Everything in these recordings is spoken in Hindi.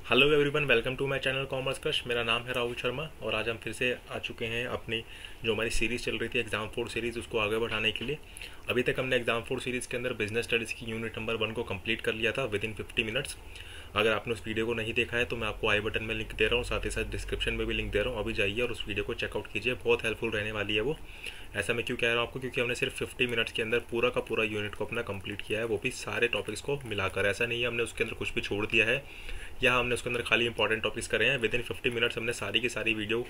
Hello everyone, welcome to my channel commerce crush. मेरा नाम है राहुल शर्मा और आज हम फिर से आ चुके हैं अपनी जो हमारी सीरीज़ चल रही थी एग्ज़ाम 4 सीरीज़, उसको आगे बढ़ाने के लिए। अभी तक हमने एग्ज़ाम 4 सीरीज़ के अंदर बिजनेस स्टडीज़ की यूनिट नंबर 1 को कंप्लीट कर लिया था विद इन 50 मिनट्स। अगर आपने उस वीडियो को नहीं देखा है तो मैं आपको आई बटन में लिंक दे रहा हूँ, साथ ही साथ डिस्क्रिप्शन में भी लिंक दे रहा हूँ। अभी जाइए और उस वीडियो को चेकआउट कीजिए, बहुत हेल्पफुल रहने वाली है वो। ऐसा मैं क्यों कह रहा हूँ आपको, क्योंकि हमने सिर्फ 50 मिनट्स के अंदर पूरा का पूरा यूनिट को अपना कंप्लीट किया है, वो भी सारे टॉपिक्स को मिलाकर। ऐसा नहीं है हमने उसके अंदर कुछ भी छोड़ दिया है या हमने उसके अंदर खाली इंपॉर्टेंट टॉपिक्स करे हैं। विद इन 50 मिनट्स हमने सारी की सारी वीडियो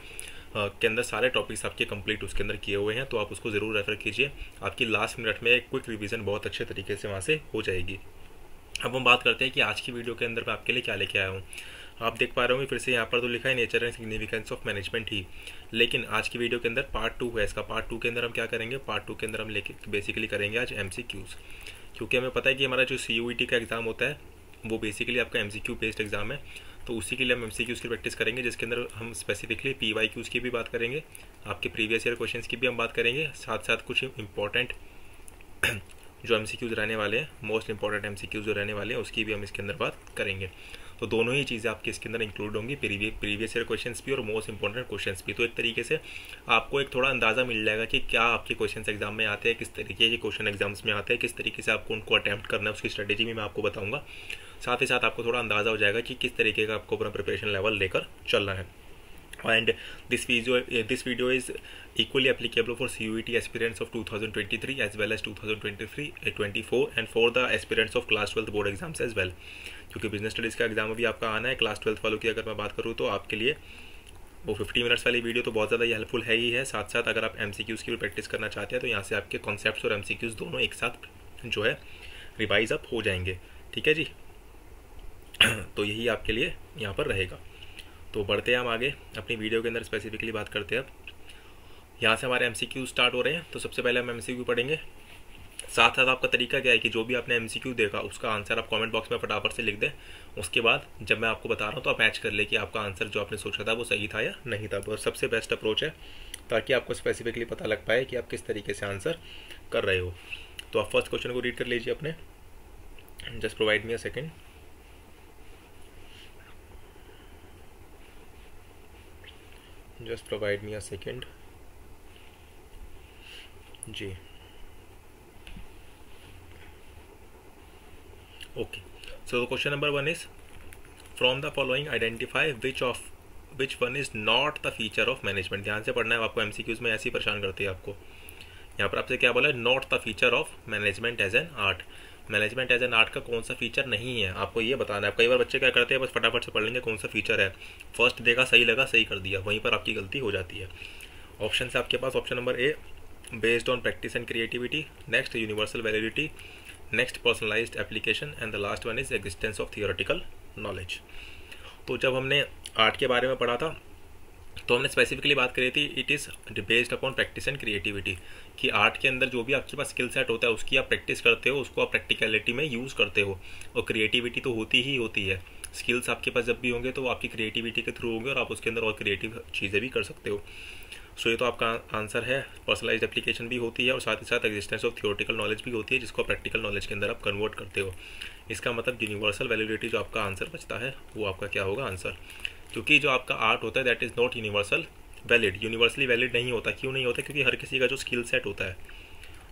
के अंदर सारे टॉपिक्स आपके कंप्लीट उसके अंदर किए हुए हैं, तो आप उसको ज़रूर रेफर कीजिए। आपकी लास्ट मिनट में एक क्विक रिवीजन बहुत अच्छे तरीके से वहाँ से हो जाएगी। अब हम बात करते हैं कि आज की वीडियो के अंदर मैं आपके लिए क्या लेके आया हूँ। आप देख पा रहे होंगे फिर से यहाँ पर तो लिखा है nature and significance of management ही, लेकिन आज की वीडियो के अंदर पार्ट 2 है इसका। पार्ट 2 के अंदर हम क्या करेंगे, पार्ट 2 के अंदर हम लेके बेसिकली करेंगे आज MCQs, क्योंकि हमें पता है कि हमारा जो CUET का एग्ज़ाम होता है वो बेसिकली आपका MCQ बेस्ड एग्ज़ाम है। तो उसी के लिए हम MCQs की प्रैक्टिस करेंगे, जिसके अंदर हम स्पेसिफिकली PYQs की भी बात करेंगे, आपके प्रीवियस ईयर क्वेश्चंस की भी हम बात करेंगे, साथ साथ कुछ इंपॉर्टेंट जो MCQs रहने वाले हैं, मोस्ट इंपॉर्टेंट MCQs जो रहने वाले हैं, उसकी भी हम इसके अंदर बात करेंगे। तो दोनों ही चीज़ें आपके इसके अंदर इंक्लूड होंगी, प्रीवियस ईयर क्वेश्चंस भी और मोस्ट इंपॉर्टेंट क्वेश्चंस भी। तो एक तरीके से आपको एक थोड़ा अंदाज़ा मिल जाएगा कि क्या आपके क्वेश्चंस एग्जाम में आते हैं, किस तरीके के क्वेश्चन एग्जाम्स में आते हैं, किस तरीके से आपको उनको अटैम्प्ट करना है, उसकी स्ट्रेटेजी भी मैं आपको बताऊँगा। साथ ही साथ आपको थोड़ा अंदाज़ा हो जाएगा कि किस तरीके का आपको अपना प्रिपरेशन लेवल लेकर चलना है। And this video is equally applicable for CUET aspirants of 2023 as well as 2023-24 and for the aspirants of class 12 board exams as well, क्योंकि बिजनेस स्टडीज़ का एग्जाम अभी आपका आना है। क्लास 12 वालों की अगर मैं बात करूँ तो आपके लिए वो 50 मिनट्स वाली वीडियो तो बहुत ज़्यादा हेल्पफुल है ही है। साथ साथ अगर आप MCQs की भी प्रैक्टिस करना चाहते हैं तो यहाँ से आपके कॉन्सेप्ट्स और MCQs दोनों एक साथ जो है रिवाइज अप हो जाएंगे। ठीक है जी। तो यही आपके लिए यहाँ पर रहेगा। तो बढ़ते हैं हम आगे अपनी वीडियो के अंदर, स्पेसिफिकली बात करते हैं। अब यहाँ से हमारे MCQ स्टार्ट हो रहे हैं, तो सबसे पहले हम MCQ पढ़ेंगे। साथ साथ आपका तरीका क्या है कि जो भी आपने MCQ देखा उसका आंसर आप कमेंट बॉक्स में फटाफट से लिख दें। उसके बाद जब मैं आपको बता रहा हूँ तो आप मैच कर ले कि आपका आंसर जो आपने सोचा था वो सही था या नहीं था। और सबसे बेस्ट अप्रोच है, ताकि आपको स्पेसिफिकली पता लग पाए कि आप किस तरीके से आंसर कर रहे हो। तो आप फर्स्ट क्वेश्चन को रीड कर लीजिए अपने। Just provide me a second. Just provide me a second जी। Okay, so question number 1 is from the following identify which one is not the feature of management. ध्यान से पढ़ना है, आपको MCQs में ऐसे ही परेशान करते हैं आपको। यहाँ पर आपसे क्या बोला है, not the feature of management as an art. Management as an art का कौन सा फीचर नहीं है, आपको ये बताना है। कई बार बच्चे क्या करते हैं, बस फटाफट से पढ़ लेंगे कौन सा फीचर है, फर्स्ट देखा सही लगा सही कर दिया, वहीं पर आपकी गलती हो जाती है। ऑप्शन है आपके पास, option number A based on practice and creativity, next universal validity, next personalized application and the last one is existence of theoretical knowledge. तो जब हमने आर्ट के बारे में पढ़ा था तो हमने स्पेसिफिकली बात करी थी it is based upon practice and creativity, कि आर्ट के अंदर जो भी आपके पास स्किल सेट होता है उसकी आप प्रैक्टिस करते हो, उसको आप प्रैक्टिकलिटी में यूज़ करते हो, और क्रिएटिविटी तो होती ही होती है। स्किल्स आपके पास जब भी होंगे तो वो आपकी क्रिएटिविटी के थ्रू होंगे और आप उसके अंदर और क्रिएटिव चीज़ें भी कर सकते हो। सो ये तो आपका आंसर है। पर्सनलाइज्ड एप्लीकेशन भी होती है और साथ ही साथ एग्जिस्टेंस ऑफ थियोरेटिकल नॉलेज भी होती है, जिसको प्रैक्टिकल नॉलेज के अंदर आप कन्वर्ट करते हो। इसका मतलब यूनिवर्सल वैलिडिटी जो आपका आंसर बचता है वो आपका क्या होगा आंसर, क्योंकि जो आपका आर्ट होता है that is not universal valid. Universally valid नहीं होता। क्यों नहीं होता, क्योंकि हर किसी का जो स्किल सेट होता है,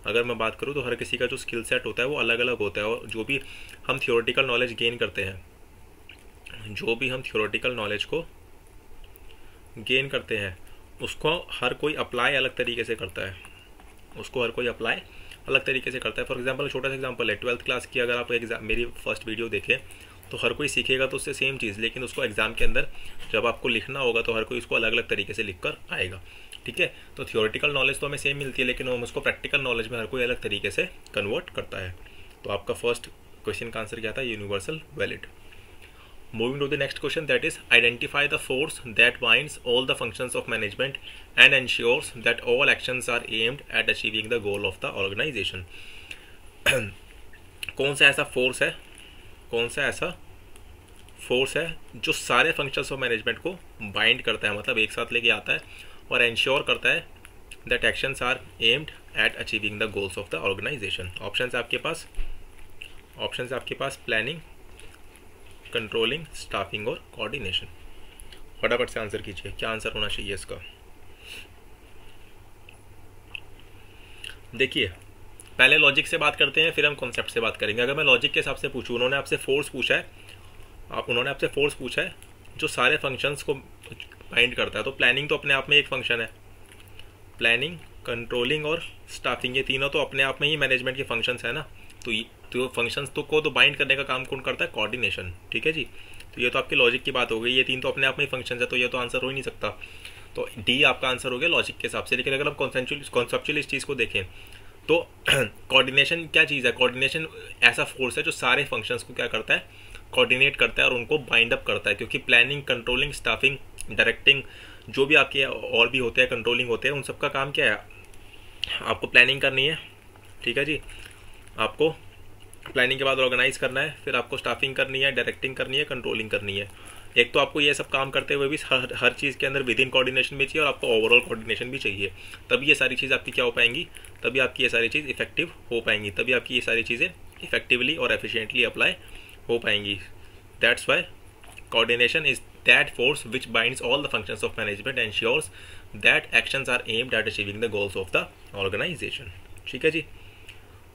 अगर मैं बात करूँ तो हर किसी का जो स्किल सेट होता है वो अलग अलग होता है। और जो भी हम थियोरेटिकल नॉलेज गेन करते हैं, जो भी हम थियोरेटिकल नॉलेज को गेन करते हैं उसको हर कोई अप्लाई अलग तरीके से करता है, उसको हर कोई अप्लाई अलग तरीके से करता है। फॉर एग्जांपल छोटा सा एग्जांपल है, 12th क्लास की अगर आप एग्जाम मेरी फर्स्ट वीडियो देखें तो हर कोई सीखेगा तो उससे सेम चीज़, लेकिन उसको एग्जाम के अंदर जब आपको लिखना होगा तो हर कोई उसको अलग अलग तरीके से लिख कर आएगा। ठीक है, तो थियोरेटिकल नॉलेज तो हमें सेम मिलती है, लेकिन हम उसको प्रैक्टिकल नॉलेज में हर कोई अलग तरीके से कन्वर्ट करता है। तो आपका फर्स्ट क्वेश्चन का आंसर क्या था, universal valid. Moving to the next question, that is identify the force that binds all the functions of management and ensures that all actions are aimed at achieving the goal of the organization. कौन सा ऐसा फोर्स है, कौन सा ऐसा फोर्स है जो सारे फंक्शंस ऑफ मैनेजमेंट को बाइंड करता है, मतलब एक साथ लेके आता है और एंश्योर करता है that actions are aimed at achieving the goals of the organisation. Option है आपके पास, ऑप्शन है आपके पास प्लानिंग, कंट्रोलिंग, स्टाफिंग और कोऑर्डिनेशन। फटाफट से आंसर कीजिए, क्या आंसर होना चाहिए इसका। देखिए पहले लॉजिक से बात करते हैं, फिर हम कॉन्सेप्ट से बात करेंगे। अगर मैं लॉजिक के हिसाब से पूछूं, उन्होंने आपसे फोर्स पूछा है, उन्होंने आपसे फोर्स पूछा है जो सारे फंक्शंस को बाइंड करता है। तो प्लानिंग तो अपने आप में एक फंक्शन है, प्लानिंग, कंट्रोलिंग और स्टाफिंग, ये तीनों तो अपने आप में ही मैनेजमेंट के फंक्शंस है ना। तो फंक्शंस को तो बाइंड करने का काम कौन करता है, कोऑर्डिनेशन। ठीक है जी, तो ये तो आपकी लॉजिक की बात हो गई। ये तीन तो अपने आप में ही फंक्शंस है, तो ये तो आंसर हो ही नहीं सकता। तो डी आपका आंसर हो गया लॉजिक के हिसाब से। लेकिन अगर हम कॉन्सेप्चुअली इस चीज़ को देखें तो कोऑर्डिनेशन क्या चीज़ है, कोऑर्डिनेशन ऐसा फोर्स है जो सारे फंक्शंस को क्या करता है, कोऑर्डिनेट करता है और उनको बाइंड अप करता है। क्योंकि प्लानिंग, कंट्रोलिंग, स्टाफिंग, डायरेक्टिंग, जो भी आपके और भी होते हैं, कंट्रोलिंग होते हैं, उन सबका काम क्या है, आपको प्लानिंग करनी है। ठीक है जी, आपको प्लानिंग के बाद ऑर्गेनाइज करना है, फिर आपको स्टाफिंग करनी है, डायरेक्टिंग करनी है, कंट्रोलिंग करनी है। एक तो आपको ये सब काम करते हुए भी हर चीज़ के अंदर विद इन कोऑर्डिनेशन भी चाहिए और आपको ओवरऑल कोऑर्डिनेशन भी चाहिए। तभी ये सारी चीज़ आपकी क्या हो पाएंगी, तभी आपकी ये सारी चीज़ इफेक्टिव हो पाएंगी, तभी आपकी ये सारी चीज़ें इफेक्टिवली और एफिशिएंटली अप्लाई हो पाएंगी। That's why coordination is that force which binds all the functions of management and ensures that actions are aimed at achieving the goals of the organization. ठीक है जी,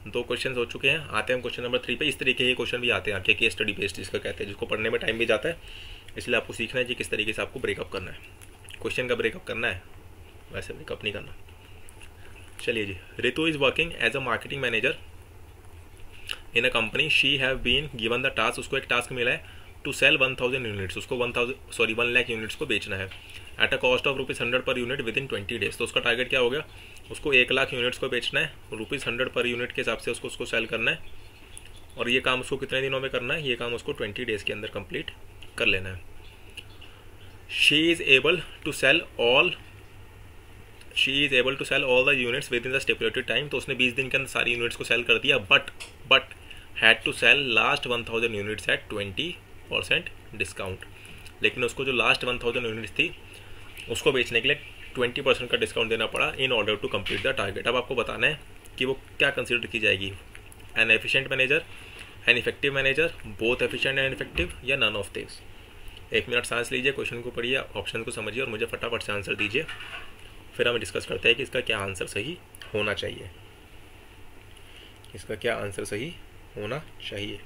दो क्वेश्चन हो चुके हैं। आते हैं हम क्वेश्चन नंबर 3 पे। इस तरीके के क्वेश्चन भी आते हैं आपके केस स्टडी बेस्ड, जिसको कहते हैं, जिसको पढ़ने में टाइम भी जाता है, इसलिए आपको सीखना है कि किस तरीके से आपको ब्रेकअप करना है। क्वेश्चन का ब्रेकअप करना है, वैसे ब्रेकअप नहीं करना। चलिए जी, Ritu is working as a marketing manager in a company. She have been given the task, उसको एक टास्क मिला है टू सेल 1000 यूनिट्स, उसको 1 लाख यूनिट्स को बेचना है at a cost of ₹100 per unit with in 20 days. तो उसका टारगेट क्या हो गया, उसको 1 लाख यूनिट्स को बेचना है, ₹100 पर यूनिट के हिसाब से उसको सेल करना है। और ये काम उसको कितने दिनों में करना है, ये काम उसको 20 डेज के अंदर कंप्लीट कर लेना है। She is able to sell all the units within the stipulated time. तो उसने 20 दिन के अंदर सारी यूनिट्स को सेल कर दिया, but had to sell last 1000 units at 20% discount. लेकिन उसको जो लास्ट 1000 यूनिट्स थी उसको बेचने के लिए 20% का डिस्काउंट देना पड़ा in order to complete the target. अब आपको बताना है कि वो क्या कंसिडर की जाएगी, N efficient manager, N effective manager, both efficient and effective, या नन ऑफ दिस। 1 मिनट सांस लीजिए, क्वेश्चन को पढ़िए, ऑप्शन को समझिए और मुझे फटाफट से आंसर दीजिए। फिर हम डिस्कस करते हैं कि इसका क्या आंसर सही होना चाहिए, इसका क्या आंसर सही होना चाहिए।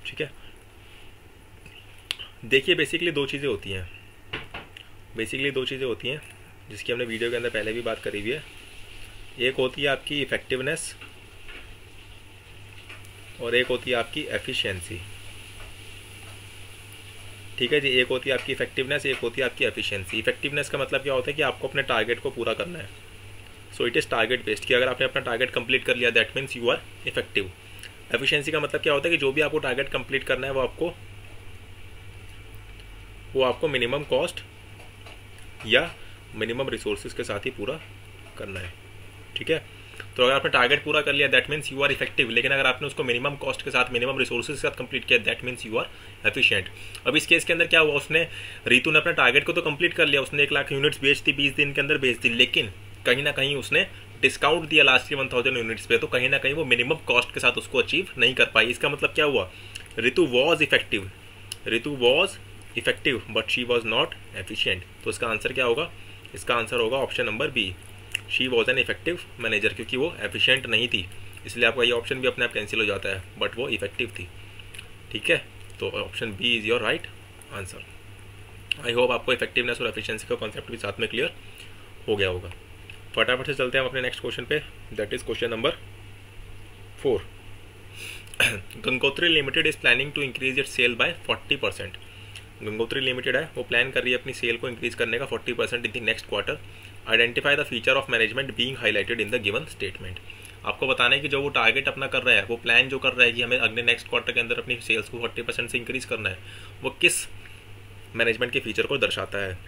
ठीक है, देखिए बेसिकली दो चीज़ें होती हैं, जिसकी हमने वीडियो के अंदर पहले भी बात करी हुई है। एक होती है आपकी इफेक्टिवनेस और एक होती है आपकी एफिशिएंसी। ठीक है जी, एक होती है आपकी इफेक्टिवनेस, एक होती है आपकी एफिशिएंसी। इफेक्टिवनेस का मतलब क्या होता है कि आपको अपने टारगेट को पूरा करना है। So it is target based, कि अगर आपने अपना टारगेट कंप्लीट कर लिया that means you are effective. Efficiency का मतलब क्या होता है कि जो भी आपको टारगेट कंप्लीट करना है वो आपको मिनिमम कॉस्ट या मिनिमम रिसोर्सेज के साथ ही पूरा करना है। ठीक है, तो अगर आपने टारगेट पूरा कर लिया that means you are effective. लेकिन अगर आपने उसको मिनिमम कॉस्ट के साथ, मिनिमम रिसोर्सेज के साथ कंप्लीट किया that means you are efficient. अब इस केस के अंदर क्या हुआ, रितु ने अपने टारगेट को तो कंप्लीट कर लिया, उसने 1 लाख यूनिट्स बेच दी, 20 दिन के अंदर बेच दी, लेकिन कहीं ना कहीं उसने डिस्काउंट दिया लास्ट की 1000 यूनिट्स पे, तो कहीं ना कहीं वो मिनिमम कॉस्ट के साथ उसको अचीव नहीं कर पाई। इसका मतलब क्या हुआ, Ritu was effective but she was not efficient. तो इसका आंसर क्या होगा, इसका आंसर होगा option number B, she was an effective manager. क्योंकि वो एफिशिएंट नहीं थी, इसलिए आपका ये ऑप्शन भी अपने आप कैंसिल हो जाता है, बट वो इफेक्टिव थी। ठीक है, तो option B is your right answer. I hope आपको इफेक्टिवनेस और एफिशिएंसी का कॉन्सेप्ट भी साथ में क्लियर हो गया होगा। फटाफट से चलते हैं हम अपने नेक्स्ट क्वेश्चन पे, that is question number 4। Gangotri limited is planning to increase it sale by 40%। Gangotri limited है, वो प्लान कर रही है अपनी सेल को इंक्रीज करने का 40% इन the next quarter. Identify the feature of management being highlighted in the given statement. आपको बताना है कि जो वो टारगेट अपना कर रहा है, वो प्लान जो कर रहा है कि हमें अगले नेक्स्ट क्वार्टर के अंदर अपनी सेल्स को 40% से इंक्रीज करना है, वो किस मैनेजमेंट के फीचर को दर्शाता है।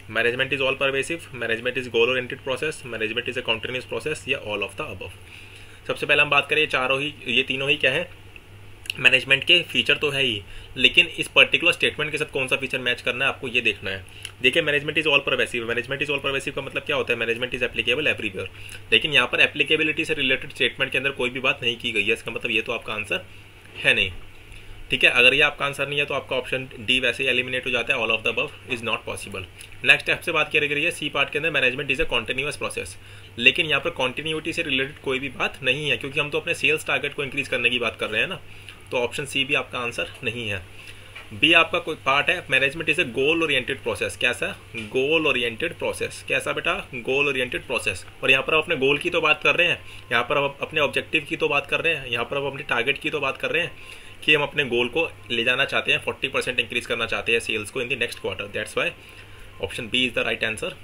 Management is all pervasive, management is goal oriented process, management is a continuous process, या ऑल ऑफ द अबव। सबसे पहले हम बात करें ये तीनों ही क्या है, मैनेजमेंट के फीचर तो है ही, लेकिन इस पर्टिकुलर स्टेटमेंट के साथ कौन सा फीचर मैच करना है आपको ये देखना है। देखिए management is all pervasive, management is all pervasive का मतलब क्या होता है, मैनेजमेंट इज एप्लीकेबल एवरीवेयर, लेकिन यहाँ पर एप्लीकेबिलिटी से रिलेटेड स्टेटमेंट के अंदर कोई भी बात नहीं की गई है, इसका मतलब ये तो आपका आंसर है नहीं। ठीक है, अगर ये आपका आंसर नहीं है तो आपका ऑप्शन डी वैसे ही एलिमिनेट हो जाता है, all of the above is not possible. Next step से बात करी गई है सी पार्ट के अंदर, management is a continuous process, लेकिन यहाँ पर कॉन्टिन्यूटी से रिलेटेड कोई भी बात नहीं है, क्योंकि हम तो अपने सेल्स टारगेट को इंक्रीज करने की बात कर रहे हैं ना, तो ऑप्शन सी भी आपका आंसर नहीं है। बी आपका कोई पार्ट है, management is a goal oriented process, कैसा, गोल ओरिएंटेड प्रोसेस, कैसा बेटा, गोल ओरिएंटेड प्रोसेस। और यहाँ पर हम अपने गोल की तो बात कर रहे हैं, यहाँ पर हम अपने ऑब्जेक्टिव की तो बात कर रहे हैं, यहाँ पर हम अपने टारगेट की तो बात कर रहे हैं कि हम अपने गोल को ले जाना चाहते हैं, 40% इंक्रीज करना चाहते हैं सेल्स को in the next quarter, that's why option B is the right answer.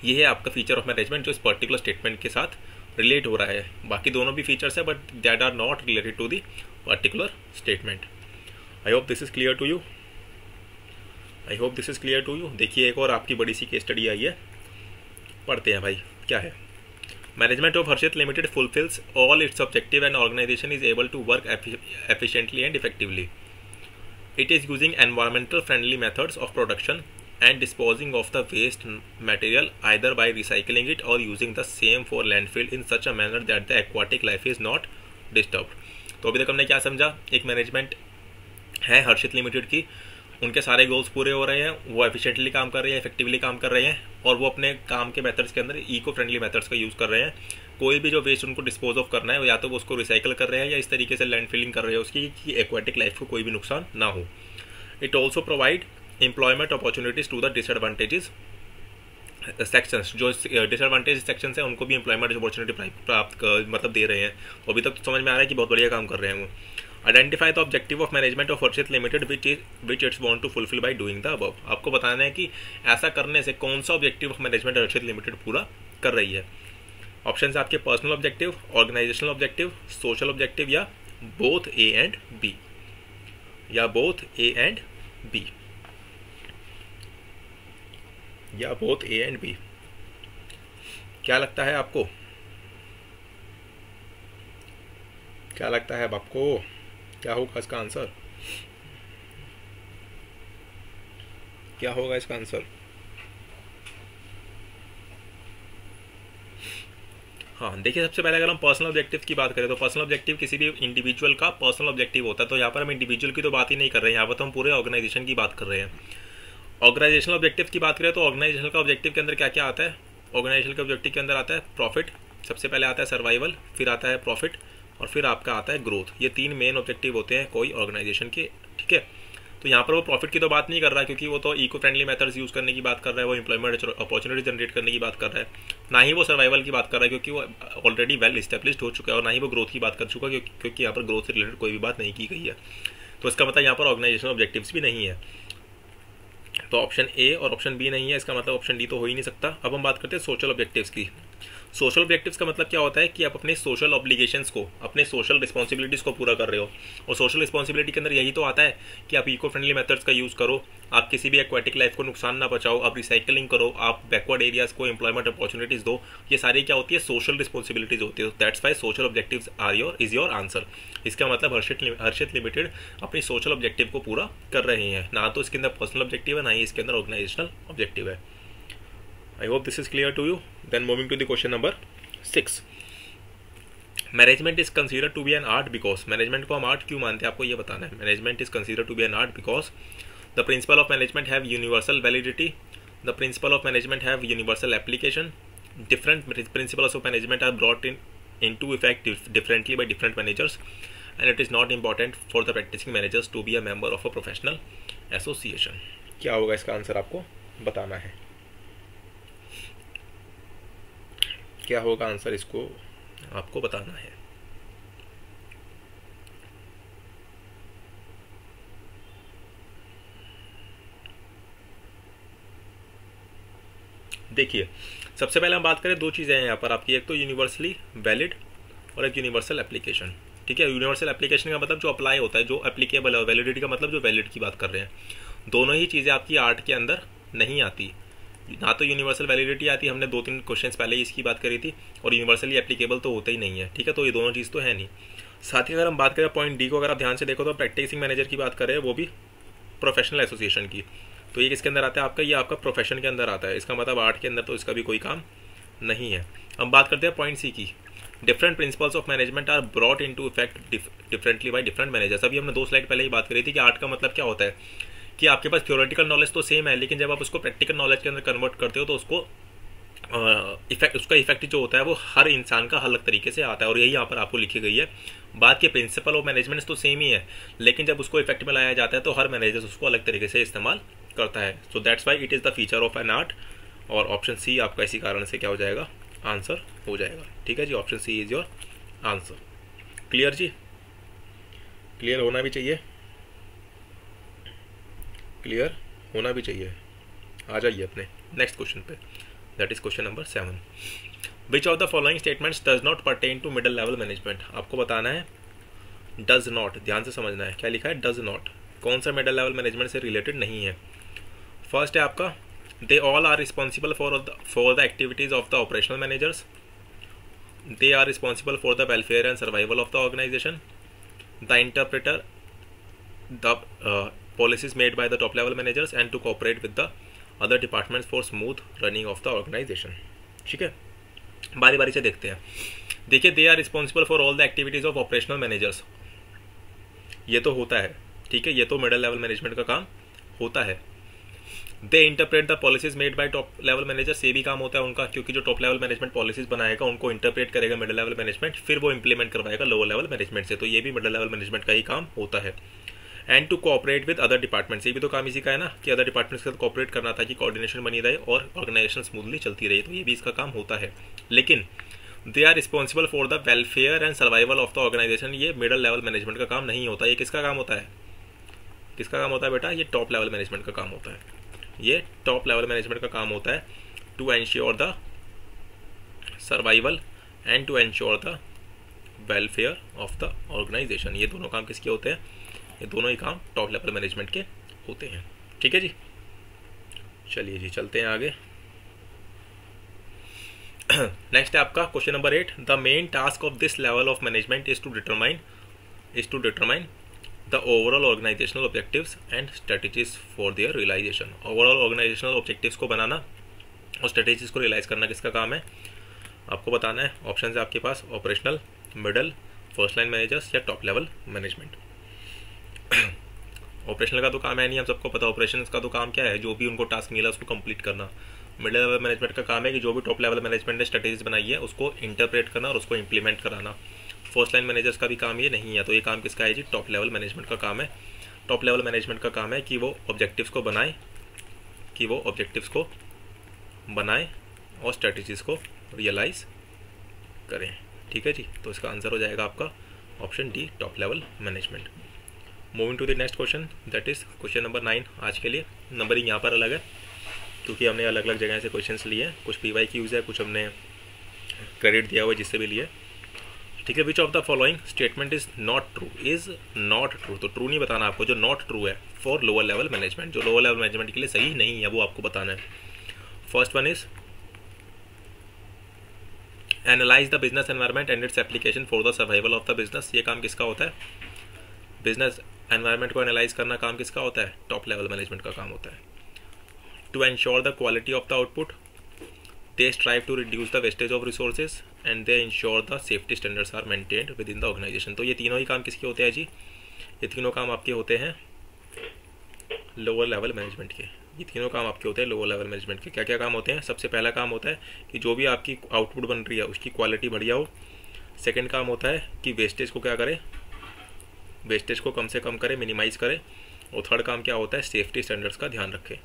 ये है आपका फीचर ऑफ मैनेजमेंट जो इस पर्टिकुलर स्टेटमेंट के साथ रिलेट हो रहा है, बाकी दोनों भी फीचर्स है but that are not related to the particular statement. I hope this is clear to you, I hope this is clear to you. देखिए एक और आपकी बड़ी सी केस स्टडी आई है, पढ़ते हैं भाई क्या है। Management of Harshit limited fulfils all its objective and organisation is able to work efficiently and effectively. It is using environmental friendly methods of production and disposing of the waste material either by recycling it or using the same for landfill in such a manner that the aquatic life is not disturbed. तो अभी तक हमने क्या समझा, एक मैनेजमेंट है हर्षित लिमिटेड की, उनके सारे गोल्स पूरे हो रहे हैं, वो एफिशिएंटली काम कर रहे हैं, इफेक्टिवली काम कर रहे हैं, और वो अपने काम के मेथड्स के अंदर इको फ्रेंडली मेथड्स का यूज़ कर रहे हैं। कोई भी जो वेस्ट उनको डिस्पोज ऑफ करना है या तो वो उसको रिसाइकल कर रहे हैं या इस तरीके से लैंड फिलिंग कर रहे हैं उसकी कि एक्वाटिक लाइफ को कोई भी नुकसान ना हो। It also provide employment opportunities to the disadvantages sections, जो डिसएडवांटेज सेक्शंस हैं उनको भी एम्प्लॉयमेंट अपॉर्चुनिटी प्राप्त मतलब दे रहे हैं। अभी तक तो समझ में आ रहा है कि बहुत बढ़िया काम कर रहे हैं वो। Identify the objective of management of Harshit limited which its want to fulfil by doing the above. आपको बताना है कि ऐसा करने से कौन सा objective of management Harshit limited पूरा कर रही है। ऑप्शन आपके personal objective, organisational objective, social objective या बोथ ए एंड बी, या बोथ ए एंड बी, या बोथ ए एंड बी। क्या लगता है आपको, क्या लगता है आपको, क्या होगा इसका आंसर, क्या होगा इसका आंसर? हाँ देखिए, सबसे पहले अगर हम पर्सनल ऑब्जेक्टिव की बात करें तो पर्सनल ऑब्जेक्टिव किसी भी इंडिविजुअल का पर्सनल ऑब्जेक्टिव होता है, तो यहाँ पर हम इंडिविजुअल की तो बात ही नहीं कर रहे हैं, यहाँ पर तो हम पूरे ऑर्गेनाइजेशन की बात कर रहे हैं। ऑर्गेनाइजेशनल ऑब्जेक्टिव की बात करें तो ऑर्गेनाइजेशन का ऑब्जेक्टिव के अंदर क्या क्या आता है, ऑर्गेनाइजेशन के ऑब्जेक्टिव के अंदर आता है प्रॉफिट, सबसे पहले आता है सर्वाइवल, फिर आता है प्रॉफिट, और फिर आपका आता है ग्रोथ। ये तीन मेन ऑब्जेक्टिव होते हैं कोई ऑर्गेनाइजेशन के, ठीक है। तो यहाँ पर वो प्रॉफिट की तो बात नहीं कर रहा है, क्योंकि वो तो इको फ्रेंडली मेथड्स यूज़ करने की बात कर रहा है, वो एम्प्लॉयमेंट अपॉर्चुनिटी जनरेट करने की बात कर रहा है, ना ही वो सर्वाइवल की बात कर रहा है क्योंकि वो ऑलरेडी वेल इस्टेब्लिश्ड हो चुका है, और ना ही वो ग्रोथ की बात कर चुका है क्योंकि यहाँ पर ग्रोथ से रिलेटेड कोई भी बात नहीं की गई है। तो इसका मतलब यहाँ पर ऑर्गेनाइजेशनल ऑब्जेक्टिव्स भी नहीं है, तो ऑप्शन ए और ऑप्शन बी नहीं है, इसका मतलब ऑप्शन डी तो हो ही नहीं सकता। अब हम बात करते हैं सोशल ऑब्जेक्टिव्स की। सोशल ऑब्जेक्टिव्स का मतलब क्या होता है कि आप अपने सोशल ऑब्लिगेशंस को, अपने सोशल रिस्पॉन्सिबिलिटीज को पूरा कर रहे हो, और सोशल रिस्पॉन्सिबिलिटी के अंदर यही तो आता है कि आप इको फ्रेंडली मेथड्स का यूज़ करो, आप किसी भी एक्वाटिक लाइफ को नुकसान ना पहुंचाओ, आप रिसाइकलिंग करो, आप बैकवर्ड एरियाज को एम्प्लॉयमेंट अपॉर्चुनिटीज दो। ये सारी क्या होती है, सोशल रिस्पॉन्सिबिलिटीज होती है। That's why social objectives are is your answer. इसका मतलब हर्षित लिमिटेड अपनी सोशल ऑब्जेक्टिव को पूरा कर रहे हैं, ना तो इसके अंदर पर्सनल ऑब्जेक्टिव है, ना ही इसके अंदर ऑर्गेनाइजेशनल ऑब्जेक्टिव है। I hope this is clear to you. Then moving to the question number 6। Management is consider to be an art because, management को हम आर्ट क्यों मानते हैं आपको ये बताना है। Management is consider to be an art because the principle of management have universal validity, the principle of management have universal application, different principles of management are brought into effect differently by different managers, and it is not important for the practicing managers to be a member of a professional association. क्या होगा इसका आंसर आपको बताना है, क्या होगा आंसर, इसको आपको बताना है। देखिए सबसे पहले हम बात करें, दो चीज़ें हैं यहाँ पर आपकी, एक तो यूनिवर्सली वैलिड और एक यूनिवर्सल एप्लीकेशन। ठीक है, यूनिवर्सल एप्लीकेशन का मतलब जो अप्लाई होता है, जो एप्लीकेबल है, और वैलिडिटी का मतलब जो वैलिड की बात कर रहे हैं। दोनों ही चीज़ें आपकी आर्ट के अंदर नहीं आती, ना तो यूनिवर्सल वैलिडिटी आती, हमने 2-3 क्वेश्चन पहले ही इसकी बात करी थी, और यूनिवर्सली एप्लीकेबल तो होता ही नहीं है। ठीक है, तो ये दोनों चीज़ तो है नहीं। साथ ही अगर हम बात करें पॉइंट डी को, अगर आप ध्यान से देखो तो प्रैक्टिसिंग मैनेजर की बात करें, वो भी प्रोफेशनल एसोसिएशन की, तो ये किसके अंदर आता है आपका, ये आपका प्रोफेशन के अंदर आता है। इसका मतलब आर्ट के अंदर तो इसका भी कोई काम नहीं है। हम बात करते हैं पॉइंट सी की, different principles of management are brought into effect differently by different managers. अभी हमने 2 स्लाइड पहले ही बात करी थी कि आर्ट का मतलब क्या होता है, कि आपके पास थ्योरेटिकल नॉलेज तो सेम है, लेकिन जब आप उसको प्रैक्टिकल नॉलेज के अंदर कन्वर्ट करते हो तो उसको उसका इफेक्ट जो होता है वो हर इंसान का अलग तरीके से आता है, और यही यहाँ पर आपको लिखी गई है। बात के प्रिंसिपल ऑफ मैनेजमेंट तो सेम ही है, लेकिन जब उसको इफेक्ट में लाया जाता है तो हर मैनेजर उसको अलग तरीके से इस्तेमाल करता है। So that's why it is the feature of an art, और ऑप्शन सी आपका इसी कारण से क्या हो जाएगा, आंसर हो जाएगा। ठीक है जी, option C is your answer. Clear जी, क्लियर होना भी चाहिए, क्लियर होना भी चाहिए। आ जाइए अपने नेक्स्ट क्वेश्चन पे, that is question number 7। Which of the following statements does not pertain to middle level management. आपको बताना है डज नॉट, ध्यान से समझना है क्या लिखा है, डज नॉट, कौन सा मिडिल लेवल मैनेजमेंट से रिलेटेड नहीं है। फर्स्ट है आपका, they all are responsible for the activities of the operational managers, they are responsible for the welfare and survival of the organisation, the interpreter the policies made by the top level managers and to cooperate with the other departments for smooth running of the organization। ठीक है, बारी बारी से देखते हैं। देखिए, they are responsible for all the activities of operational managers, ये तो होता है, ठीक है, ये तो मिडिल लेवल मैनेजमेंट का काम होता है। They interpret the policies made by top level managers, ये भी काम होता है उनका, क्योंकि जो टॉप लेवल मैनेजमेंट पॉलिसीज बनाएगा उनको इंटरप्रेट करेगा मिडिल लेवल मैनेजमेंट, फिर वो इंप्लीमेंट करवाएगा लोअर लेवल मैनेजमेंट से, तो ये भी मिडिल लेवल मैनेजमेंट का ही काम होता है। And to cooperate with other departments, ये भी तो काम इसी का है ना, कि अदर डिपार्टमेंट्स के साथ कोऑपरेट करना था कि कोऑर्डिनेशन बनी रहे और ऑर्गेनाइजेशन स्मूथली चलती रही, तो ये भी इसका काम होता है। लेकिन they are responsible for the welfare and survival of the organisation, ये मिडिल लेवल मैनेजमेंट का काम नहीं होता। ये किसका काम होता है, किसका काम होता है बेटा, ये टॉप लेवल मैनेजमेंट का काम होता है, ये टॉप लेवल मैनेजमेंट का काम होता है, to ensure the survival and to ensure the welfare of the organisation. ये दोनों काम किसके होते हैं, ये दोनों ही काम टॉप लेवल मैनेजमेंट के होते हैं। ठीक है जी, चलिए जी चलते हैं आगे। नेक्स्ट है आपका question number 8। The main task of this level of management is to determine the overall organisational objectives and strategies for their realisation. Overall organisational objectives को बनाना और स्ट्रेटेजीज को रियलाइज करना किसका काम है, आपको बताना है। ऑप्शन है आपके पास, operational, middle, first line managers या टॉप लेवल मैनेजमेंट। ऑपरेशनल का तो काम है नहीं, हम सबको पता। ऑपरेशंस का तो काम क्या है, जो भी उनको टास्क मिला उसको कंप्लीट करना। मिडिल लेवल मैनेजमेंट का काम है कि जो भी टॉप लेवल मैनेजमेंट ने स्ट्रेटेजीज बनाई है उसको इंटरप्रेट करना और उसको इंप्लीमेंट कराना। फर्स्ट लाइन मैनेजर्स का भी काम ये नहीं है, तो ये काम किसका है जी, टॉप लेवल मैनेजमेंट का काम है। टॉप लेवल मैनेजमेंट का काम है कि वो ऑब्जेक्टिव्स को बनाए और स्ट्रेटेजीज को रियलाइज करें। ठीक है जी, तो इसका आंसर हो जाएगा आपका option D, top level management. Moving to the next question, that is question number 9 आज के लिए। नंबरिंग यहाँ पर अलग है क्योंकि हमने अलग अलग जगह से क्वेश्चंस लिए हैं, कुछ PYQs है, कुछ हमने क्रेडिट दिया हुआ है जिससे भी लिए। ठीक है, विच of the following statement is not true, तो ट्रू नहीं बताना आपको, जो नॉट ट्रू है फॉर लोअर लेवल मैनेजमेंट, जो लोअर लेवल मैनेजमेंट के लिए सही नहीं है वो आपको बताना है। First one is analyse the business environment and its application for the survival of the business. ये काम किसका होता है, बिजनेस एनवायरनमेंट को एनालाइज करना काम किसका होता है, टॉप लेवल मैनेजमेंट का काम होता है। To ensure the quality of the output, they strive to reduce the wastage of resources and they ensure the safety standards are maintained within the organisation. तो ये तीनों ही काम किसके होते हैं जी, ये तीनों काम आपके होते हैं लोअर लेवल मैनेजमेंट के। ये तीनों काम आपके होते हैं लोअर लेवल मैनेजमेंट के। क्या क्या काम होते हैं, सबसे पहला काम होता है कि जो भी आपकी आउटपुट बन रही है उसकी क्वालिटी बढ़िया हो। सेकेंड काम होता है कि वेस्टेज को क्या करे, वेस्टेज को कम से कम करे, मिनिमाइज करे। और थर्ड काम क्या होता है, सेफ्टी स्टैंडर्ड्स का ध्यान रखे,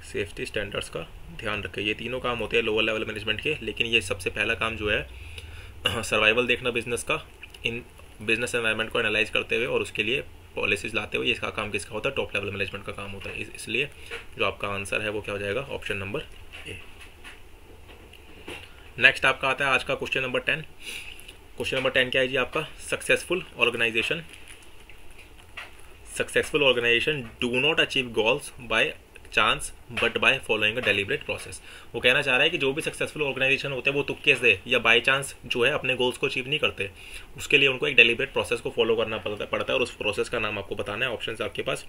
सेफ्टी स्टैंडर्ड्स का ध्यान रखे। ये तीनों काम होते हैं लोअर लेवल मैनेजमेंट के। लेकिन ये सबसे पहला काम जो है सर्वाइवल देखना बिजनेस का, इन बिजनेस एनवायरनमेंट को एनालाइज करते हुए और उसके लिए पॉलिसीज लाते हुए, इसका काम किसका होता है, टॉप लेवल मैनेजमेंट का काम होता है। इसलिए जो आपका आंसर है वो क्या हो जाएगा, ऑप्शन नंबर ए। नेक्स्ट आपका आता है आज का क्वेश्चन नंबर 10। क्वेश्चन नंबर 10 क्या है जी आपका, successful organisation do not achieve goals by chance but by following a deliberate process. वो कहना चाह रहा है कि जो भी सक्सेसफुल ऑर्गेनाइजेशन होते हैं वो तुक्के से या बाय चांस जो है अपने गोल्स को अचीव नहीं करते, उसके लिए उनको एक डेलिब्रेट प्रोसेस को फॉलो करना पड़ता है और उस प्रोसेस का नाम आपको बताना है। ऑप्शन आपके पास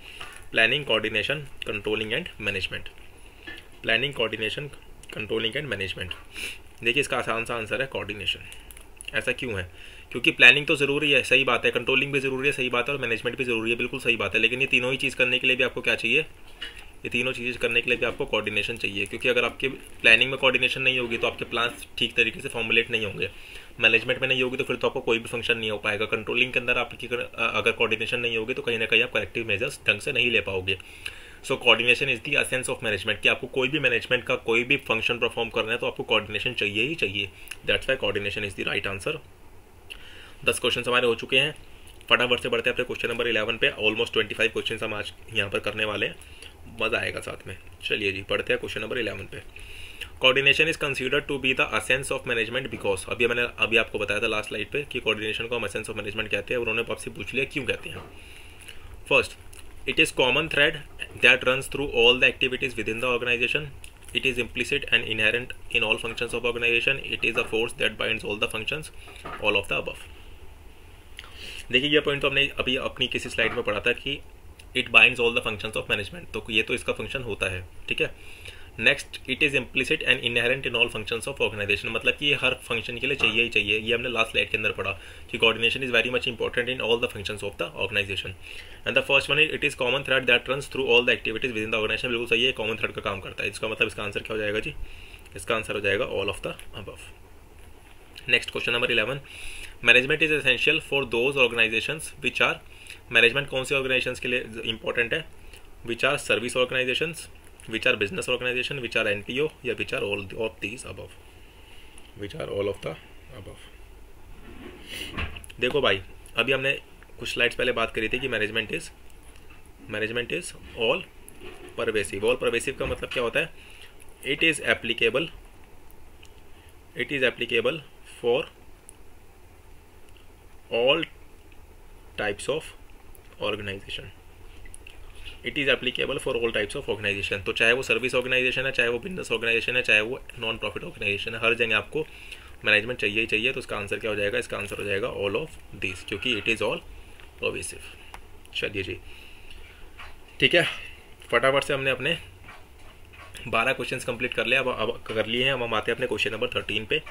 planning, coordination, controlling and management. Planning, coordination, controlling and management. देखिए इसका आसान सा आंसर है कोऑर्डिनेशन। ऐसा क्यों है? क्योंकि प्लानिंग तो ज़रूरी है, सही बात है, कंट्रोलिंग भी ज़रूरी है, सही बात है, और मैनेजमेंट भी ज़रूरी है, बिल्कुल सही बात है, लेकिन ये तीनों ही चीज़ करने के लिए भी आपको क्या चाहिए? ये तीनों चीज़ें करने के लिए भी आपको कोऑर्डिनेशन चाहिए, क्योंकि अगर आपके प्लानिंग में कोऑर्डिनेशन नहीं होगी तो आपके प्लान्स ठीक तरीके से फॉर्मुलेट नहीं होंगे, मैनेजमेंट में नहीं होगी तो फिर तो आपको कोई भी फंक्शन नहीं हो पाएगा, कंट्रोलिंग के अंदर आपकी अगर कोऑर्डिनेशन नहीं होगी तो कहीं ना कहीं आप करेक्टिव मेजर्स ढंग से नहीं ले पाओगे। So coordination is the essence of management, कि आपको कोई भी मैनेजमेंट का कोई भी फंक्शन परफॉर्म करना है तो आपको कोऑर्डिनेशन चाहिए ही चाहिए। That's why coordination is the right answer. 10 question हमारे हो चुके हैं, फटाफट से बढ़ते हैं अपने क्वेश्चन नंबर 11 पे। ऑलमोस्ट 25 क्वेश्चन हम आज यहाँ पर करने वाले हैं, मज़ा आएगा साथ में। चलिए जी बढ़ते हैं क्वेश्चन नंबर 11 पे। Coordination is considered to be the essence of management because, अभी आपको बताया था लास्ट स्लाइड पे कि कोऑर्डिनेशन को हम एसेंस ऑफ मैनेजमेंट कहते हैं, उन्होंने आपसे पूछ लिया क्यों कहते हैं। First, it is common thread that runs through all the activities within the organization. It is implicit and inherent in all functions of organization. It is a force that binds all the functions, all of the above. देखिए ये पॉइंट तो हमने अभी अपनी किसी स्लाइड में पढ़ा था कि it binds all the functions of management, तो ये तो इसका फंक्शन होता है, ठीक है। Next, it is implicit and inherent in all functions of organisation, मतलब कि ये हर फंक्शन के लिए चाहिए ही चाहिए। ये हमने लास्ट स्लाइड के अंदर पढ़ा कि coordination is very much important in all the functions of the organisation. And the first one is it is common thread that runs through all the activities within the organisation. बिल्कुल सही है, कॉमन थ्रेड का काम करता है। इसका मतलब इसका आंसर क्या हो जाएगा जी? इसका आंसर हो जाएगा all of the above. Next question number 11, management is essential for those organisations which are, management कौन सी ऑर्गेनाइजेशंस के लिए इंपॉर्टेंट है? Which are service organisations, which are business organization, which are NPO, या which are all of these above, which are all of the above। देखो भाई, अभी हमने कुछ स्लाइड्स पहले बात करी थी कि management is all pervasive. All pervasive का मतलब क्या होता है? It is applicable for all types of organisation. It is applicable for all types of organisation. तो चाहे वो सर्विस ऑर्गेनाइजेशन है, चाहे वो बिजनेस ऑर्गेनाइजेशन है, चाहे वो नॉन प्रॉफिट ऑर्गेनाइजेशन है, हर जगह आपको मैनेजमेंट चाहिए ही चाहिए। तो इसका आंसर क्या हो जाएगा? इसका आंसर हो जाएगा ऑल ऑफ दिस, क्योंकि इट इज़ ऑल परवेसिव। चलिए जी ठीक है, फटाफट से हमने अपने 12 क्वेश्चंस कंप्लीट कर लिया, अब कर लिए हैं। अब हम आते हैं अपने क्वेश्चन नंबर 13 पे।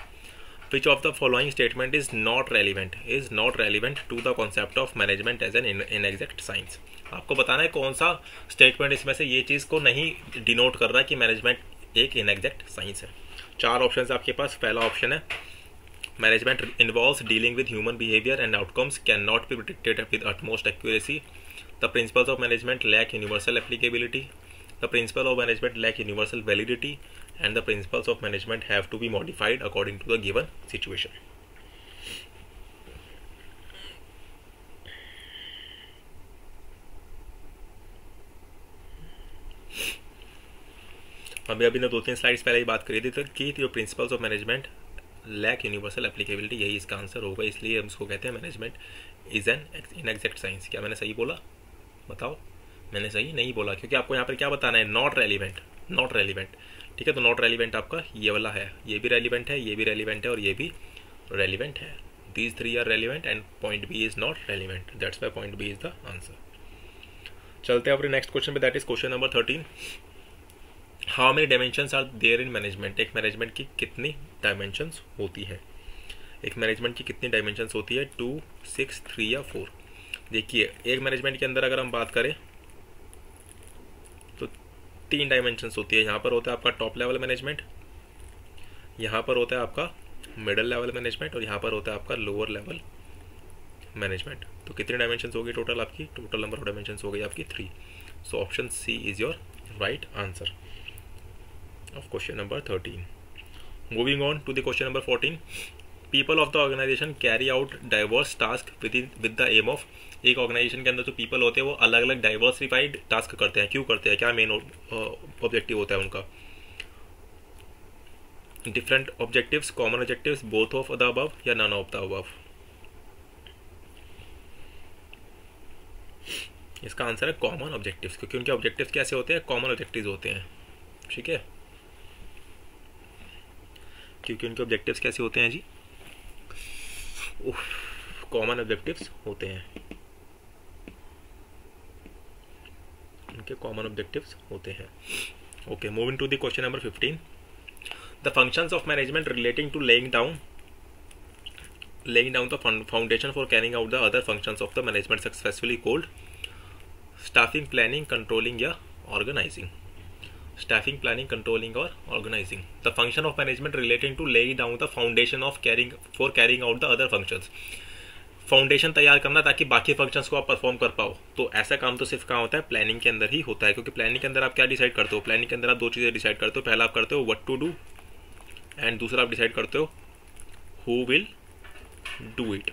Which of the following statement is not relevant to the concept of management as an inexact science? आपको बताना है कौन सा स्टेटमेंट इसमें से ये चीज़ को नहीं डिनोट कर रहा है कि मैनेजमेंट एक इनएग्जैक्ट साइंस है। 4 ऑप्शन आपके पास। पहला ऑप्शन है management involves dealing with human behaviour and outcomes can not be predicted with utmost accuracy. The principles of management lack universal applicability. The principle of management lack universal validity, and the principles of management have to be modified according to the given situation. अभी ने 2-3 स्लाइड्स पहले ही बात करी थी कि जो principles of management lack universal applicability, यही इसका आंसर होगा। इसलिए हम इसको कहते हैं management is an inexact science. क्या मैंने सही बोला? बताओ, मैंने सही नहीं बोला, क्योंकि आपको यहाँ पर क्या बताना है? Not relevant. ठीक है, तो नॉट रेलिवेंट आपका ये वाला है, ये भी रेलिवेंट है, ये भी रेलिवेंट है और ये भी रेलिवेंट है। These 3 are relevant and point B is not relevant, that's why point B is the answer. चलते हैं अपने नेक्स्ट क्वेश्चन पे, that is question number 13। How many dimensions are there in management? एक मैनेजमेंट की कितनी डायमेंशंस होती है? एक मैनेजमेंट की कितनी डायमेंशंस होती है? 2, 6, 3 या 4? देखिए एक मैनेजमेंट के अंदर अगर हम बात करें तो 3 डायमेंशंस होती है। यहाँ पर होता है आपका टॉप लेवल मैनेजमेंट, यहाँ पर होता है आपका मिडिल लेवल मैनेजमेंट और यहाँ पर होता है आपका लोअर लेवल मैनेजमेंट। तो कितनी डायमेंशंस होगी टोटल? आपकी टोटल नंबर ऑफ डायमेंशंस हो गई आपकी 3। So option C is your right answer of question number 13। Moving on to the question number 14। People of the organisation carry out diverse task with the aim of. एक ऑर्गेनाइजेशन के अंदर जो पीपल होते हैं वो अलग अलग डाइवर्सिफाइड टास्क करते हैं। क्यों करते हैं? क्या मेन ऑब्जेक्टिव होता है उनका? Different objectives, common objectives, both of the above या नन ऑफ द अबव? इसका आंसर है कॉमन ऑब्जेक्टिव्स, क्योंकि उनके ऑब्जेक्टिव्स कैसे होते हैं, कॉमन ऑब्जेक्टिव्स होते हैं। ठीक है, क्योंकि उनके ऑब्जेक्टिव्स कैसे होते हैं जी, कॉमन ऑब्जेक्टिव्स होते हैं, उनके कॉमन ऑब्जेक्टिव्स होते हैं। Okay, moving to the question number 15, the functions of management relating to laying down the foundation for carrying out the other functions of the management successfully called staffing, planning, controlling या organizing. Staffing, planning, controlling और organizing. The function of management relating to laying down the foundation of carrying out the other functions. Foundation तैयार करना ताकि बाकी फंक्शंस को आप परफॉर्म कर पाओ। तो ऐसा काम तो सिर्फ कहाँ होता है, प्लानिंग के अंदर ही होता है, क्योंकि प्लानिंग के अंदर आप क्या डिसाइड करते हो, प्लानिंग के अंदर आप दो चीज़ें डिसाइड करते हो। पहला आप करते हो व्हाट टू डू, एंड दूसरा आप डिसाइड करते हो हु विल डू इट।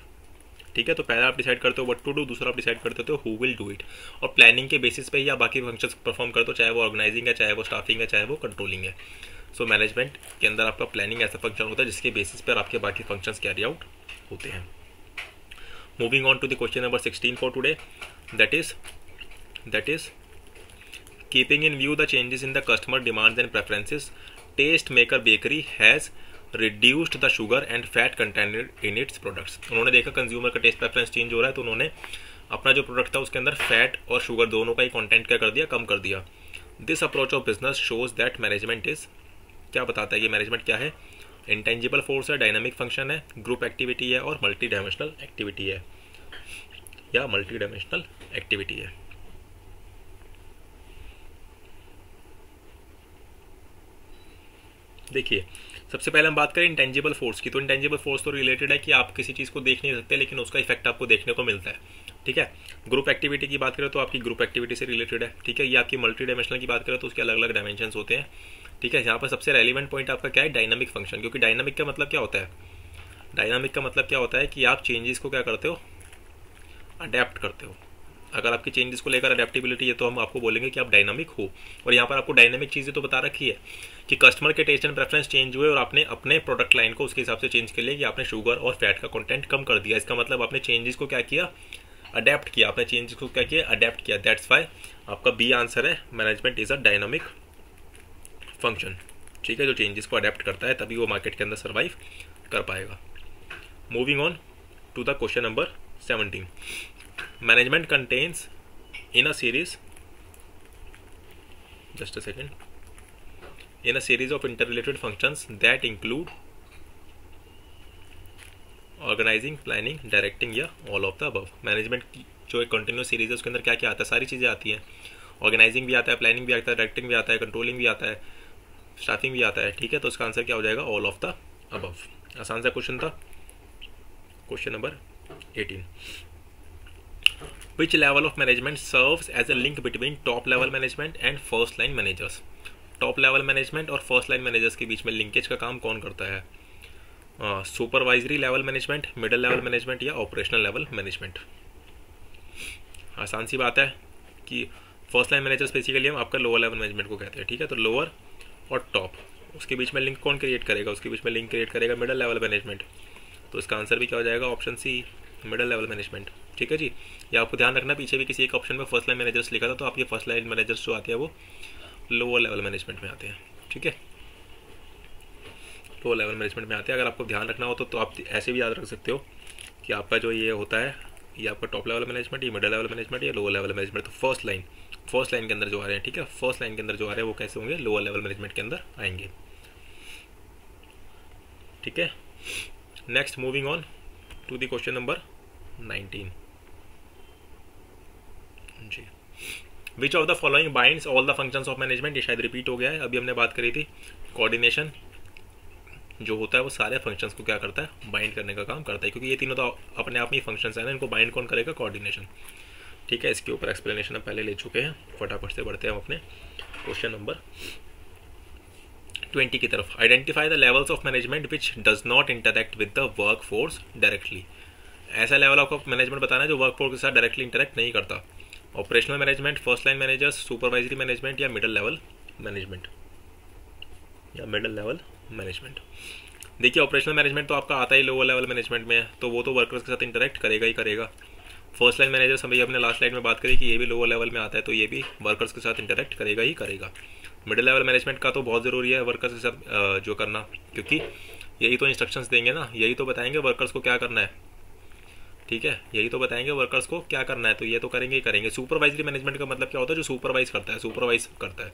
ठीक है, तो पहला आप डिसाइड करते हो व्हाट टू डू, दूसरा आप डिसाइड करते हो हु विल डू इट, और प्लानिंग के बेसिस पे ही आप बाकी फंक्शंस परफॉर्म करते हो, चाहे वो ऑर्गेनाइजिंग है, चाहे वो स्टाफिंग है, चाहे वो कंट्रोलिंग है। सो मैनेजमेंट के अंदर आपका प्लानिंग ऐसा फंक्शन होता है जिसके बेसिस पर आपके बाकी फंक्शंस कैरी आउट होते हैं। Moving on to the question number 16 for today, that is keeping in view the changes in the customer demands and preferences, Tastemaker Bakery has reduced the sugar and fat content in its products. उन्होंने देखा कंज्यूमर का टेस्ट प्रेफरेंस चेंज हो रहा है, तो उन्होंने अपना जो प्रोडक्ट था उसके अंदर फैट और शुगर दोनों का ही कंटेंट क्या कर दिया, कम कर दिया। This approach of business shows that management is, क्या बताता है कि मैनेजमेंट क्या है, इंटेंजिबल फोर्स है, डायनामिक फंक्शन है, ग्रुप एक्टिविटी है और मल्टी डायमेंशनल एक्टिविटी है, या मल्टी डायमेंशनल एक्टिविटी है। देखिए, सबसे पहले हम बात करें इंटेंजिबल फोर्स की, तो इंटेंजिबल फोर्स तो रिलेटेड है कि आप किसी चीज़ को देख नहीं सकते लेकिन उसका इफेक्ट आपको देखने को मिलता है। ठीक है, ग्रुप एक्टिविटी की बात करें तो आपकी ग्रुप एक्टिविटी से रिलेटेड है। ठीक है, ये आपकी मल्टी डायमेंशनल की बात करें तो उसके अलग अलग डायमेंशन होते हैं। ठीक है, यहाँ पर सबसे रेलिवेंट पॉइंट आपका क्या है, डायनामिक फंक्शन, क्योंकि डायनामिक का मतलब क्या होता है, डायनामिक का मतलब क्या होता है कि आप चेंजेस को क्या करते हो, अडेप्ट करते हो। अगर आपकी चेंजेस को लेकर अडेप्टेबिलिटी है तो हम आपको बोलेंगे कि आप डायनामिक हो। और यहाँ पर आपको डायनामिक चीज़ें तो बता रखी है कि कस्टमर के टेस्ट एंड प्रेफरेंस चेंज हुए और आपने अपने प्रोडक्ट लाइन को उसके हिसाब से चेंज कर लिया कि आपने शुगर और फैट का कंटेंट कम कर दिया। इसका मतलब आपने चेंजेस को क्या किया, अडेप्ट किया, आपने चेंजेस को क्या किया, अडेप्ट किया। दैट्स वाई आपका बी आंसर है, management is a dynamic function. ठीक है, जो चेंजेस को अडेप्ट करता है तभी वो मार्केट के अंदर सर्वाइव कर पाएगा। Moving on to the question number 17, management contains in a series, just a second, in a series of interrelated functions that include organizing, planning, directing या all of the above। Management की जो एक कंटिन्यूस सीरीज है उसके अंदर क्या क्या आता है, सारी चीज़ें आती हैं। ऑर्गेनाइजिंग भी आता है, प्लानिंग भी आता है, डायरेक्टिंग भी आता है, कंट्रोलिंग भी आता है, स्टाफिंग भी आता है। ठीक है, तो उसका आंसर क्या हो जाएगा, ऑल ऑफ द अबव। आसान सा क्वेश्चन था। Question number 18, Which level of management serves as a link between top level management and first line managers? Top level management और फर्स्ट लाइन मैनेजर्स के बीच में लिंकेज का काम कौन करता है, supervisory level management, middle level management या ऑपरेशनल लेवल मैनेजमेंट। आसान सी बात है कि फर्स्ट लाइन मैनेजर्स बेसिकली हम आपका लोअर लेवल मैनेजमेंट को कहते हैं। ठीक है, तो लोअर और टॉप, उसके बीच में लिंक कौन क्रिएट करेगा, उसके बीच में लिंक क्रिएट करेगा मिडिल लेवल मैनेजमेंट। तो इसका आंसर भी क्या हो जाएगा, option C, middle level management. ठीक है जी, ये आपको ध्यान रखना, पीछे भी किसी एक ऑप्शन में फर्स्ट लाइन मैनेजर्स लिखा था, तो आपके फर्स्ट लाइन मैनेजर्स जो आते हैं वो लोअर लेवल मैनेजमेंट में आते हैं। ठीक है, लोअर लेवल मैनेजमेंट में आते हैं। अगर आपको ध्यान रखना हो तो आप ऐसे भी याद रख सकते हो कि आपका जो ये होता है, ये आपका टॉप लेवल मैनेजमेंट, ये मिडिल लेवल मैनेजमेंट, या लोअर लेवल मैनेजमेंट। तो फर्स्ट लाइन के अंदर जो आ रहे हैं, ठीक है, फर्स्ट लाइन के अंदर जो आ रहे हैं वो कैसे होंगे, लोअर लेवल मैनेजमेंट के अंदर आएंगे। ठीक है, next moving on to the question number 19 जी, which of the following binds all the functions of management. ये शायद रिपीट हो गया है, अभी हमने बात करी थी। कोऑर्डिनेशन जो होता है वो सारे फंक्शंस को क्या करता है, बाइंड करने का काम करता है, क्योंकि ये तीनों तो अपने आप में फंक्शंस है ना, इनको बाइंड कौन करेगा, कोऑर्डिनेशन। ठीक है, इसके ऊपर एक्सप्लेनेशन हम पहले ले चुके हैं। फटाफट से बढ़ते हैं हम अपने क्वेश्चन नंबर 20 की तरफ। Identify the levels of management which does not interact with the work force directly. ऐसा लेवल ऑफ मैनेजमेंट बताना है जो वर्क फोर्स के साथ डायरेक्टली इंटरैक्ट नहीं करता। Operational management, first line managers, supervisory management या मिडिल लेवल मैनेजमेंट, या मिडिल लेवल मैनेजमेंट। देखिए, ऑपरेशनल मैनेजमेंट तो आपका आता ही लोअर लेवल मैनेजमेंट में है, तो वो तो वर्कर्स के साथ इंटरैक्ट करेगा ही करेगा। फर्स्ट लाइन मैनेजर सभी अपने लास्ट स्लाइड में बात करी कि ये भी लोअर लेवल में आता है, तो ये भी वर्कर्स के साथ इंटरेक्ट करेगा ही करेगा। मिडिल लेवल मैनेजमेंट का तो बहुत ज़रूरी है वर्कर्स के साथ जो करना, क्योंकि यही तो इंस्ट्रक्शंस देंगे ना, यही तो बताएंगे वर्कर्स को क्या करना है, ठीक है, यही तो बताएंगे वर्कर्स को क्या करना है, तो ये तो करेंगे ही करेंगे। सुपरवाइजरी मैनेजमेंट का मतलब क्या होता है, जो सुपरवाइज करता है, सुपरवाइज करता है।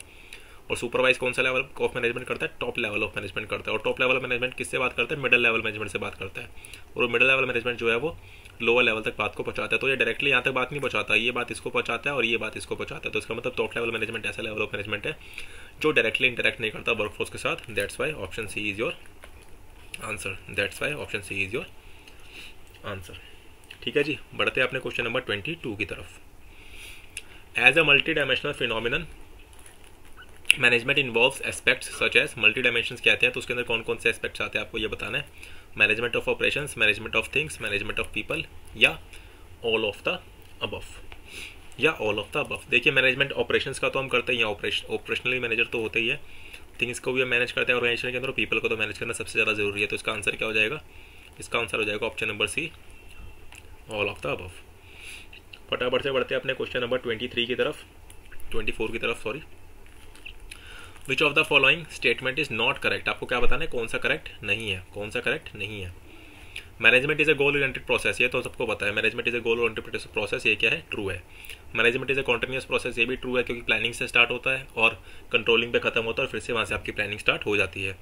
और सुपरवाइज कौन सा लेवल ऑफ मैनेजमेंट करता है, टॉप लेवल ऑफ मैनेजमेंट करता है। और टॉप लेवल मैनेजमेंट किससे बात करता है, मिडिल लेवल मैनेजमेंट से बात करता है। और मिडिल लेवल मैनेजमेंट जो है वो लोअर लेवल तक बात को पहुंचाता है। तो ये डायरेक्टली यहाँ तक बात नहीं पहुंचाता, ये बात इसको पहुंचाता है और ये बात इसको पहुंचाता है। तो इसका मतलब टॉप लेवल मैनेजमेंट ऐसा लेवल ऑफ मैनेजमेंट है जो डायरेक्टली इंटरेक्ट नहीं करता वर्कफोर्स के साथ। That's why option C is your answer. That's why option C is your answer. ठीक है जी, बढ़ते हैं अपने क्वेश्चन नंबर 22 की तरफ। As a multi dimensional phenomenon management involves aspects such as, multi dimensions कहते हैं तो उसके अंदर कौन कौन से एस्पेक्ट्स आते हैं आपको ये बताना है। Management of operations, management of things, management of people, या ऑल ऑफ द अबव, या ऑल ऑफ द अबव। देखिए मैनेजमेंट ऑपरेशंस का तो हम करते ही हैं, ऑपरेशनली मैनेजर तो होते ही है, थिंग्स को भी हम मैनेज करते हैं ऑर्गेनाइजेशन के अंदर, पीपल को तो मैनेज करना सबसे ज़्यादा जरूरी है। तो इसका आंसर क्या हो जाएगा, इसका आंसर हो जाएगा option number C, all of the above. फटाफट से बढ़ते हैं अपने क्वेश्चन नंबर 23 की तरफ, 24 की तरफ sorry. Which of the following statement is not correct, आपको क्या बताना है कौन सा करेक्ट नहीं है, कौन सा करेक्ट नहीं है। Management is a goal oriented process, ये तो सबको पता है, management is a goal oriented process, ये क्या है, ट्रू है। Management is a continuous process, ये भी ट्रू है, क्योंकि प्लानिंग से स्टार्ट होता है और कंट्रोलिंग पे खत्म होता है और फिर से वहाँ से आपकी प्लानिंग स्टार्ट हो जाती है।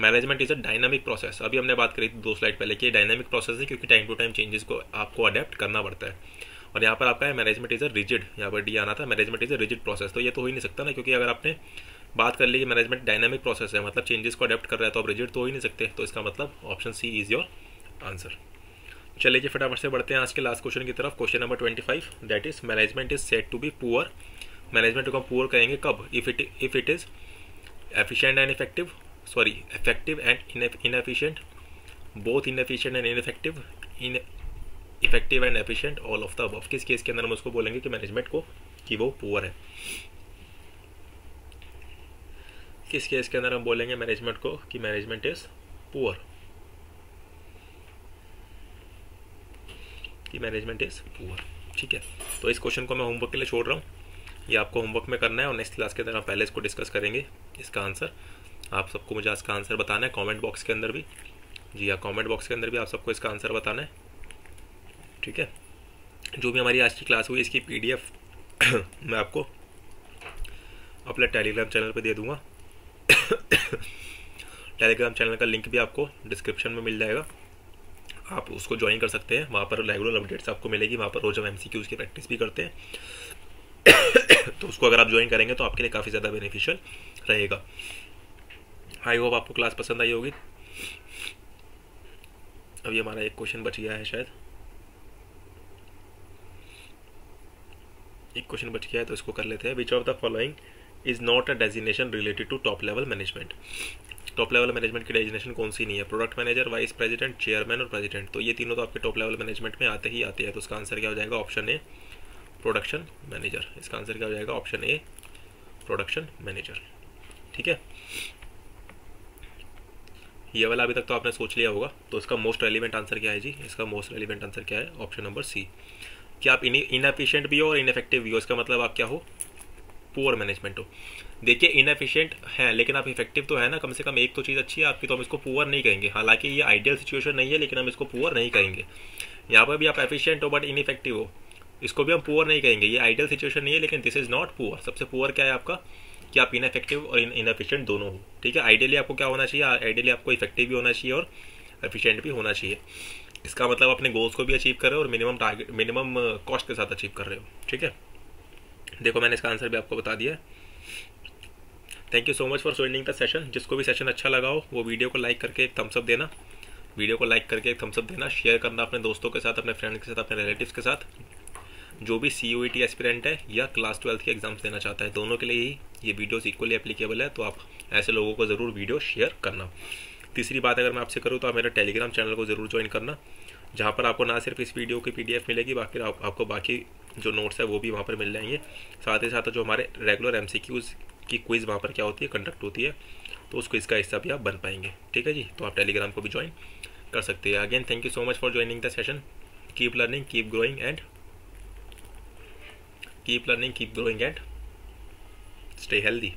Management is a dynamic process, अभी हमने बात करी थी 2 स्लाइड पहले कि डायनामिक प्रोसेस है, क्योंकि टाइम टू टाइम चेंजेस को आपको अडेप्ट करना पड़ता है। और यहाँ पर आपका है मैनेजमेंट इज अ रिजिड, यहाँ पर डी आना था, management is a rigid process, तो ये तो हो ही नहीं सकता ना, क्योंकि अगर आपने बात कर ली कि मैनेजमेंट डायनामिक प्रोसेस है, मतलब चेंजेस को अडेप्ट कर रहा है, तो आप रिजिड तो हो ही नहीं सकते। तो इसका मतलब option C is your answer. चलिए जी फटाफट से बढ़ते हैं आज के लास्ट क्वेश्चन की तरफ, question number 25, that is management is said to be poor. Management को हम पुअर कहेंगे कब, if it is efficient and effective, sorry effective and inefficient, both inefficient and ineffective, effective and efficient, all of the above. किस केस के अंदर हम उसको बोलेंगे कि मैनेजमेंट को कि वो पुअर है, किस केस के अंदर हम बोलेंगे मैनेजमेंट को कि मैनेजमेंट इज पुअर, कि मैनेजमेंट इज पुअर। ठीक है, तो इस क्वेश्चन को मैं होमवर्क के लिए छोड़ रहा हूँ, ये आपको होमवर्क में करना है और नेक्स्ट क्लास के अंदर हम पहले इसको डिस्कस करेंगे। इसका आंसर आप सबको मुझे इसका आंसर बताना है कमेंट बॉक्स के अंदर भी, जी हाँ कमेंट बॉक्स के अंदर भी आप सबको इसका आंसर बताना है। ठीक है, जो भी हमारी आज की क्लास हुई इसकी PDF मैं आपको अपने टेलीग्राम चैनल पर दे दूँगा। टेलीग्राम चैनल का लिंक भी आपको डिस्क्रिप्शन में मिल जाएगा, आप उसको ज्वाइन कर सकते हैं, वहाँ पर रेगुलर अपडेट्स आपको मिलेगी, वहाँ पर रोज हम MCQs की प्रैक्टिस भी करते हैं। तो उसको अगर आप ज्वाइन करेंगे तो आपके लिए काफ़ी ज़्यादा बेनिफिशियल रहेगा। आई होप आपको क्लास पसंद आई होगी। अभी हमारा एक क्वेश्चन बच गया है, शायद एक क्वेश्चन बच गया है, तो इसको कर लेते हैं। Which of the following is not a designation related to top level management, top level management की डेजिग्नेशन कौन सी नहीं है, product manager, vice president, chairman और प्रेसिडेंट, तो ये तीनों तो आपके टॉप लेवल मैनेजमेंट में आते ही आते हैं। तो इसका आंसर क्या हो जाएगा, ऑप्शन ए प्रोडक्शन मैनेजर, इसका आंसर क्या हो जाएगा, ऑप्शन ए प्रोडक्शन मैनेजर। ठीक है, ये वाला अभी तक तो आपने सोच लिया होगा, तो इसका मोस्ट रेलिवेंट आंसर क्या है जी, इसका मोस्ट रेलिवेंट आंसर क्या है, ऑप्शन नंबर सी, कि आप इनएफिशिएंट भी हो और इनइफेक्टिव भी हो, इसका मतलब आप क्या हो, पुअर मैनेजमेंट हो। देखिए इनएफिशिएंट है लेकिन आप इफेक्टिव तो है ना, कम से कम एक तो चीज़ अच्छी है आपकी, तो हम इसको पुअर नहीं कहेंगे। हालांकि ये आइडियल सिचुएशन नहीं है लेकिन हम इसको पुअर नहीं कहेंगे। यहाँ पर भी आप एफिशिएंट हो बट इनइफेक्टिव हो, इसको भी हम पुअर नहीं कहेंगे, ये आइडियल सिचुएशन नहीं है लेकिन दिस इज नॉट पुअर। सबसे पुअर क्या है आपका, कि आप इनइफेक्टिव और इनएफिशिएंट दोनों हो। ठीक है, आइडियली आपको क्या होना चाहिए, आइडियली आपको इफेक्टिव भी होना चाहिए और एफिशिएंट भी होना चाहिए। इसका मतलब अपने गोल्स को भी अचीव कर रहे हो और मिनिमम कॉस्ट के साथ अचीव कर रहे हो। ठीक है, देखो मैंने इसका आंसर भी आपको बता दिया है। Thank you so much for joining the session. जिसको भी सेशन अच्छा लगा हो वो वीडियो को लाइक करके एक थम्सअप देना, वीडियो को लाइक करके एक थम्सअप देना, शेयर करना अपने दोस्तों के साथ, अपने फ्रेंड के साथ, अपने रिलेटिव्स के साथ। जो भी CUET एस्पिरेंट है या क्लास 12 के एग्जाम्स देना चाहता है, दोनों के लिए ही ये वीडियोस इक्वली एप्लीकेबल है, तो आप ऐसे लोगों को ज़रूर वीडियो शेयर करना। तीसरी बात अगर मैं आपसे करूँ तो आप मेरे टेलीग्राम चैनल को ज़रूर ज्वाइन करना, जहाँ पर आपको ना सिर्फ इस वीडियो की PDF मिलेगी, बाकी आपको बाकी जो नोट्स है वो भी वहाँ पर मिल जाएंगे। साथ ही साथ जो हमारे रेगुलर MCQs की क्विज़ वहाँ पर क्या होती है, कंडक्ट होती है, तो उस क्विज़ का हिस्सा भी आप बन पाएंगे। ठीक है जी, तो आप टेलीग्राम को भी ज्वाइन कर सकते हैं। Again thank you so much for joining the session. Keep learning, keep growing and keep learning, keep growing and stay healthy.